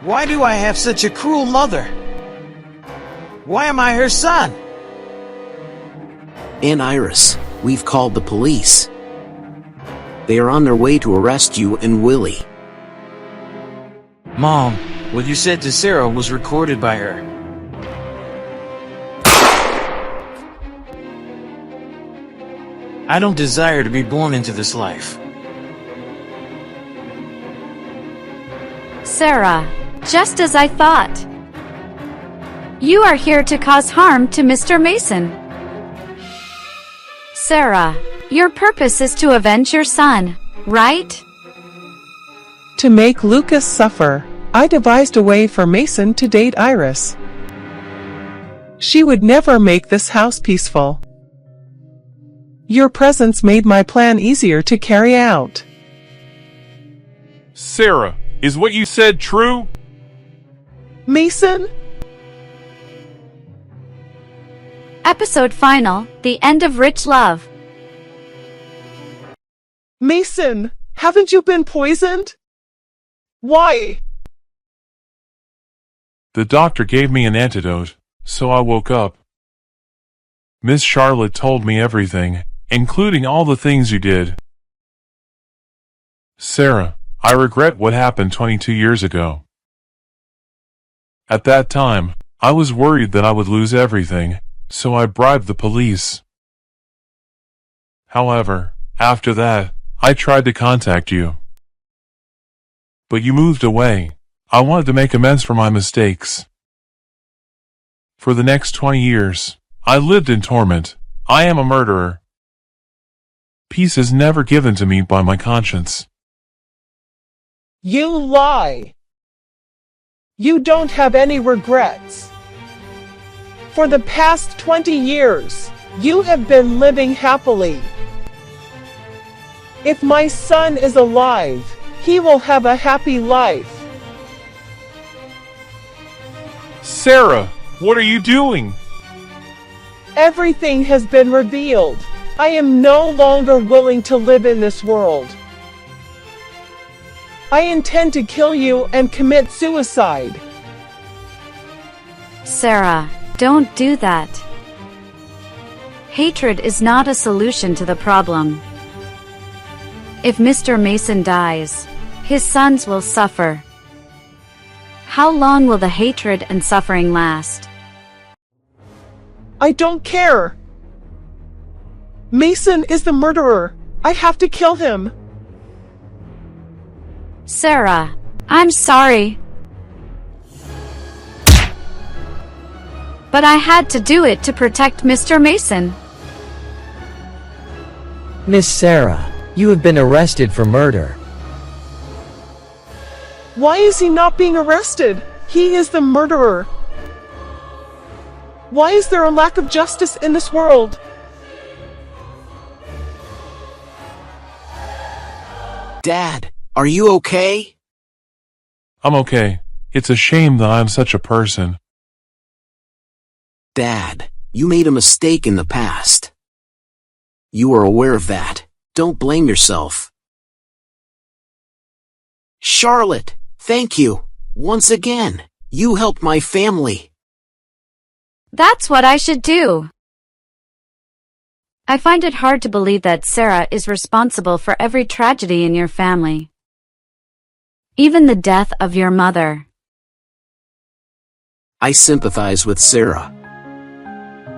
Why do I have such a cruel mother? Why am I her son? Aunt Iris, we've called the police. They are on their way to arrest you and Willie. Mom, what you said to Sarah was recorded by her. I don't desire to be born into this life. Sarah, just as I thought. You are here to cause harm to Mr. Mason. Sarah, your purpose is to avenge your son, right? To make Lucas suffer, I devised a way for Mason to date Iris. She would never make this house peaceful. Your presence made my plan easier to carry out. Sarah, is what you said true? Mason? Episode final, the end of Rich Love. Mason, haven't you been poisoned? Why? The doctor gave me an antidote, so I woke up. Miss Charlotte told me everything, including all the things you did. Sarah, I regret what happened 22 years ago. At that time, I was worried that I would lose everything, so I bribed the police. However, after that, I tried to contact you. But you moved away. I wanted to make amends for my mistakes. For the next 20 years, I lived in torment. I am a murderer. Peace is never given to me by my conscience. You lie! You don't have any regrets. For the past 20 years, you have been living happily. If my son is alive, he will have a happy life. Sarah, what are you doing? Everything has been revealed. I am no longer willing to live in this world. I intend to kill you and commit suicide. Sarah, don't do that. Hatred is not a solution to the problem. If Mr. Mason dies, his sons will suffer. How long will the hatred and suffering last? I don't care. Mason is the murderer. I have to kill him. Sarah, I'm sorry. But I had to do it to protect Mr. Mason. Miss Sarah, you have been arrested for murder. Why is he not being arrested? He is the murderer. Why is there a lack of justice in this world? Dad, are you okay? I'm okay. It's a shame that I'm such a person. Dad, you made a mistake in the past. You are aware of that. Don't blame yourself. Charlotte, thank you. Once again, you helped my family. That's what I should do. I find it hard to believe that Sarah is responsible for every tragedy in your family. Even the death of your mother. I sympathize with Sarah.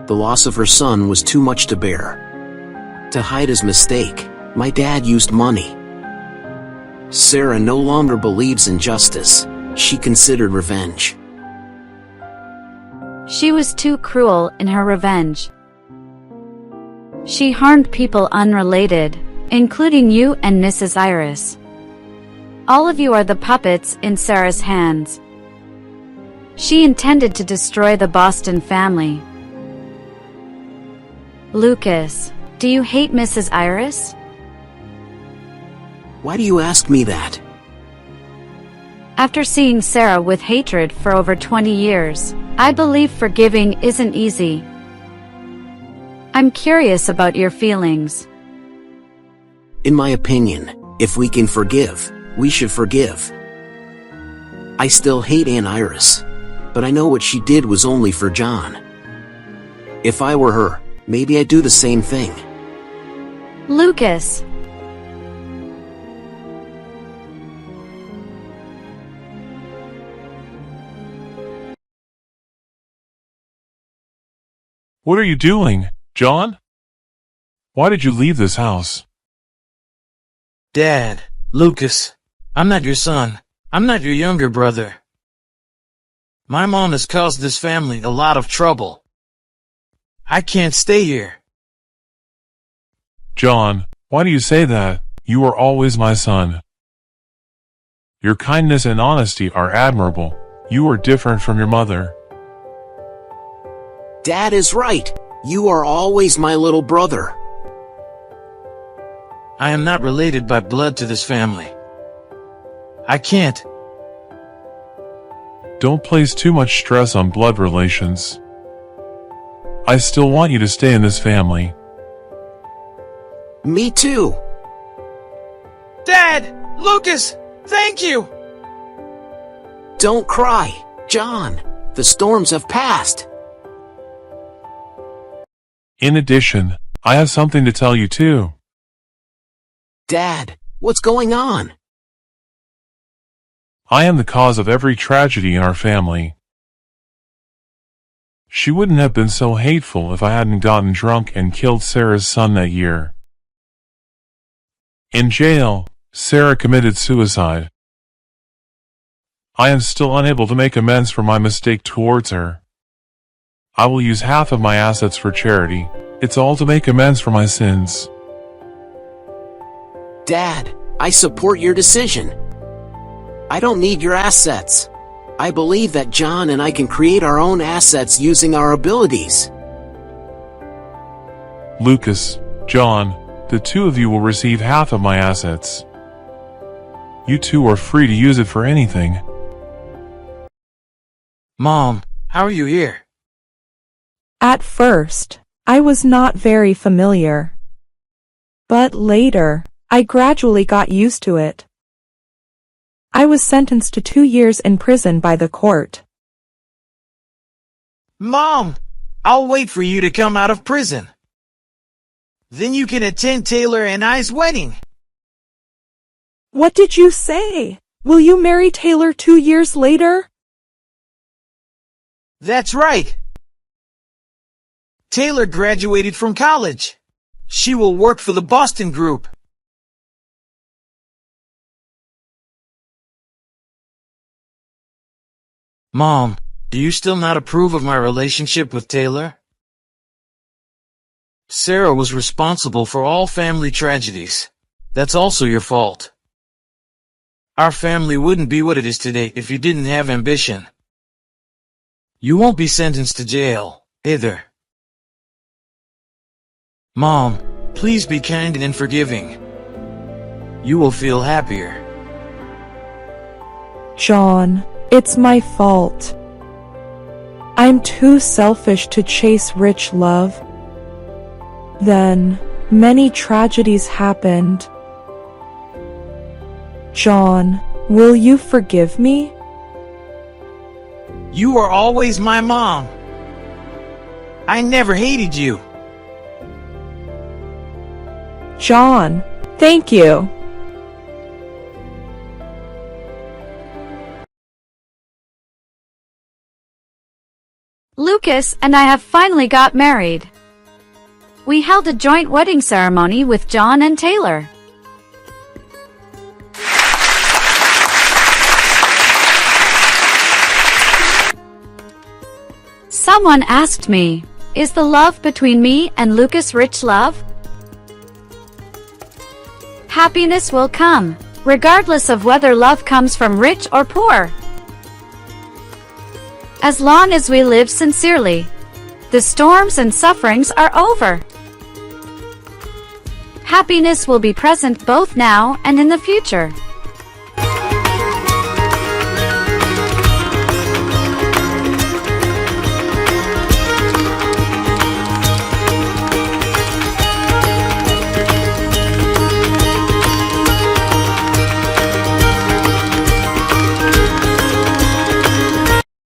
The loss of her son was too much to bear. To hide his mistake, my dad used money. Sarah no longer believes in justice. She considered revenge. She was too cruel in her revenge. She harmed people unrelated, including you and Mrs. Iris. All of you are the puppets in Sarah's hands. She intended to destroy the Boston family. Lucas, do you hate Mrs. Iris? Why do you ask me that? After seeing Sarah with hatred for over 20 years, I believe forgiving isn't easy. I'm curious about your feelings. In my opinion, if we can forgive, we should forgive. I still hate Aunt Iris, but I know what she did was only for John. If I were her, maybe I'd do the same thing. Lucas. What are you doing, John? Why did you leave this house? Dad, Lucas, I'm not your son. I'm not your younger brother. My mom has caused this family a lot of trouble. I can't stay here. John, why do you say that? You are always my son. Your kindness and honesty are admirable. You are different from your mother. Dad is right. You are always my little brother. I am not related by blood to this family. I can't. Don't place too much stress on blood relations. I still want you to stay in this family. Me too. Dad! Lucas! Thank you! Don't cry, John. The storms have passed. In addition, I have something to tell you too. Dad, what's going on? I am the cause of every tragedy in our family. She wouldn't have been so hateful if I hadn't gotten drunk and killed Sarah's son that year. In jail, Sarah committed suicide. I am still unable to make amends for my mistake towards her. I will use half of my assets for charity. It's all to make amends for my sins. Dad, I support your decision. I don't need your assets. I believe that John and I can create our own assets using our abilities. Lucas, John, the two of you will receive half of my assets. You two are free to use it for anything. Mom, how are you here? At first, I was not very familiar. But later, I gradually got used to it. I was sentenced to 2 years in prison by the court. Mom, I'll wait for you to come out of prison. Then you can attend Taylor and I's wedding. What did you say? Will you marry Taylor 2 years later? That's right. Taylor graduated from college. She will work for the Boston Group. Mom, do you still not approve of my relationship with Taylor? Sarah was responsible for all family tragedies. That's also your fault. Our family wouldn't be what it is today if you didn't have ambition. You won't be sentenced to jail, either. Mom, please be kind and forgiving. You will feel happier. John, it's my fault. I'm too selfish to chase rich love. Then, many tragedies happened. John, will you forgive me? You are always my mom. I never hated you. John, thank you. Lucas and I have finally got married. We held a joint wedding ceremony with John and Taylor. Someone asked me, is the love between me and Lucas rich love? Happiness will come, regardless of whether love comes from rich or poor. As long as we live sincerely, the storms and sufferings are over. Happiness will be present both now and in the future.